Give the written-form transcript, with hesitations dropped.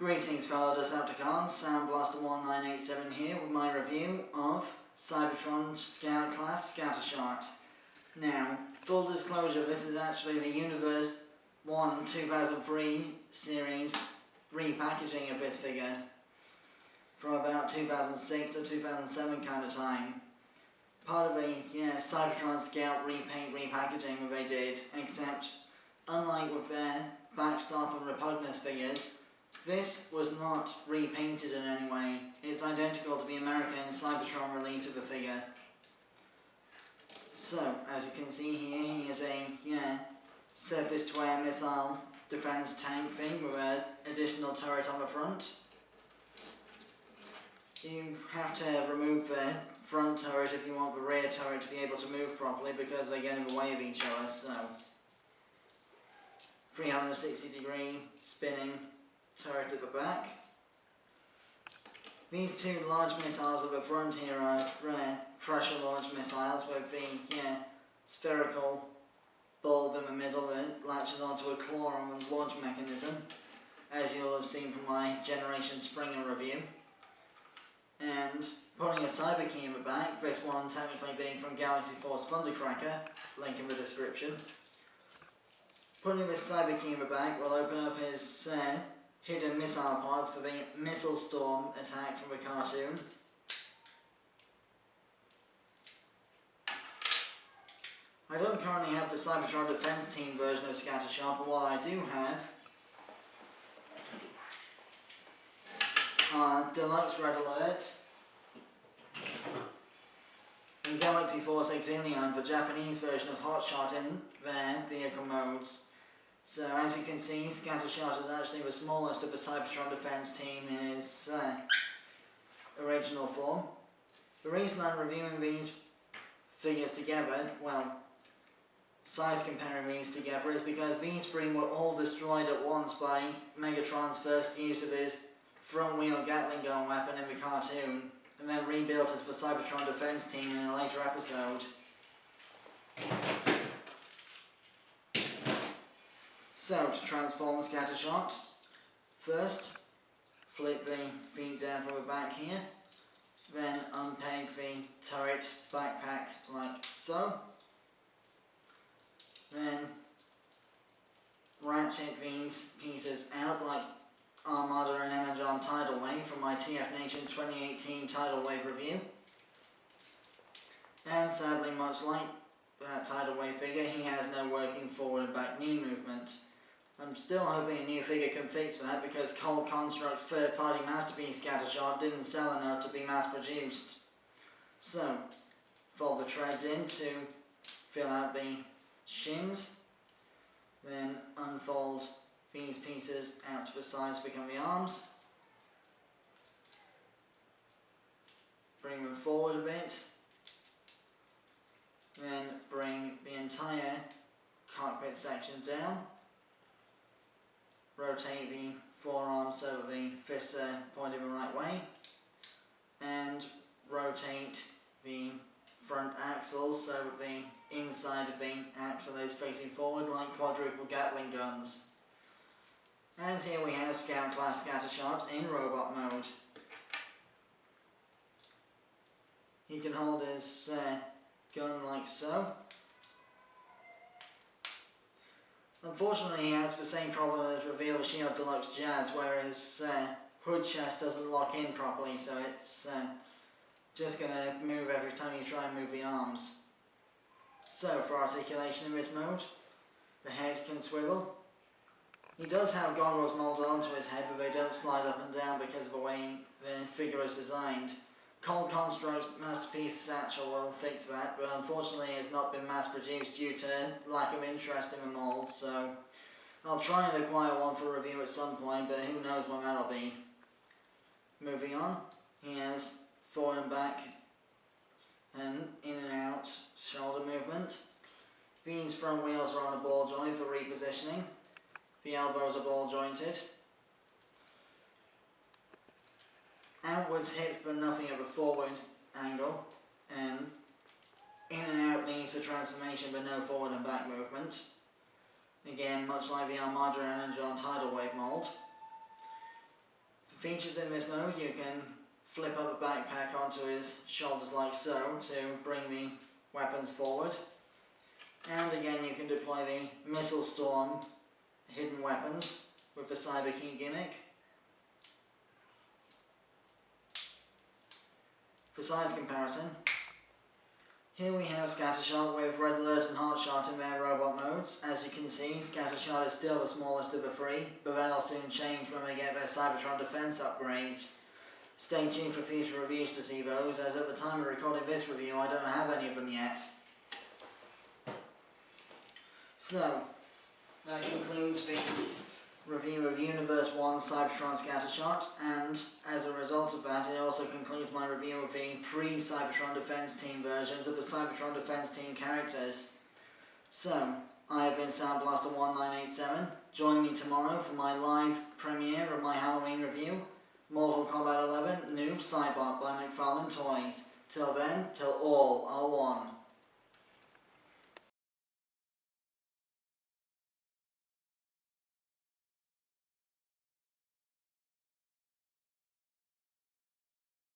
Greetings fellow Decepticons, Soundblaster1987 here with my review of Cybertron Scout Class Scattorshot. Now, full disclosure, this is actually the Universe 1 2003 series repackaging of this figure from about 2006 or 2007 kind of time. Part of a Cybertron Scout repaint repackaging that they did, except unlike with their Backstop and Repugnus figures, this was not repainted in any way. It's identical to the American Cybertron release of the figure. So, as you can see here, he is a surface-to-air missile defense tank thing with an additional turret on the front. You have to remove the front turret if you want the rear turret to be able to move properly because they get in the way of each other, so 360-degree spinning turret at the back. These two large missiles at the front here are pressure launch missiles with the spherical bulb in the middle that latches onto a claw on the launch mechanism, as you'll have seen from my Generation Springer review. And putting a cyber key in the back, this one technically being from Galaxy Force Thundercracker, link in the description. Putting this cyber key in the back will open up his hidden missile pods for the missile storm attack from the cartoon. I don't currently have the Cybertron Defense Team version of Scattershot, but what I do have are Deluxe Red Alert and Galaxy Force Exilion, the Japanese version of Hotshot in their vehicle modes. So as you can see, Scattershot is actually the smallest of the Cybertron Defense Team in its original form. The reason I'm reviewing these figures together, well, size comparing these together, is because these three were all destroyed at once by Megatron's first use of his front-wheel Gatling gun weapon in the cartoon, and then rebuilt as the Cybertron Defense Team in a later episode. So, to transform Scattershot, first flip the feet down from the back here, then unpeg the turret backpack like so, then ratchet these pieces out like Armada and Energon Tidal Wave from my TF Nation 2018 Tidal Wave review. And sadly, much like that Tidal Wave figure, he has no working forward and back knee movement. I'm still hoping a new figure can fix that because Cold Construct's third-party masterpiece Scattershot didn't sell enough to be mass-produced. So, fold the treads in to fill out the shins, then unfold these pieces out to the sides to become the arms. Bring them forward a bit, then bring the entire cockpit section down. Rotate the forearm so that the fists are pointed the right way, and rotate the front axles so that the inside of the axle is facing forward like quadruple Gatling guns. And here we have Scout Class Scattershot in robot mode. He can hold his gun like so. Unfortunately, he has the same problem as Reveal Shield Deluxe Jazz, where his hood chest doesn't lock in properly, so it's just going to move every time you try and move the arms. So, for articulation in this mode, the head can swivel. He does have goggles molded onto his head, but they don't slide up and down because of the way the figure is designed. Cold Construct's masterpiece satchel will fix that, but unfortunately it's not been mass produced due to lack of interest in the mold, so I'll try and acquire one for review at some point, but who knows when that'll be. Moving on, he has forward and back and in and out shoulder movement. These front wheels are on a ball joint for repositioning. The elbows are ball jointed. Outwards hips but nothing of a forward angle, and in and out knees for transformation but no forward and back movement. Again, much like the Armada and Energon Tidal Wave mold. Features in this mode: you can flip up the backpack onto his shoulders like so to bring the weapons forward. And again, you can deploy the Missile Storm hidden weapons with the Cyber Key gimmick. For size comparison, here we have Scattershot with Red Alert and Heartshot in their robot modes. As you can see, Scattershot is still the smallest of the three, but that'll soon change when they get their Cybertron defense upgrades. Stay tuned for future reviews to see those, as at the time of recording this review I don't have any of them yet. So, that concludes the review of Universe 1 Cybertron Scattershot, and as a result of that it also concludes my review of the pre-Cybertron Defense Team versions of the Cybertron Defense Team characters. So, I have been Soundblaster1987. Join me tomorrow for my live premiere of my Halloween review, Mortal Kombat 11 Noob Cybot by McFarlane Toys. Till then, till all are one.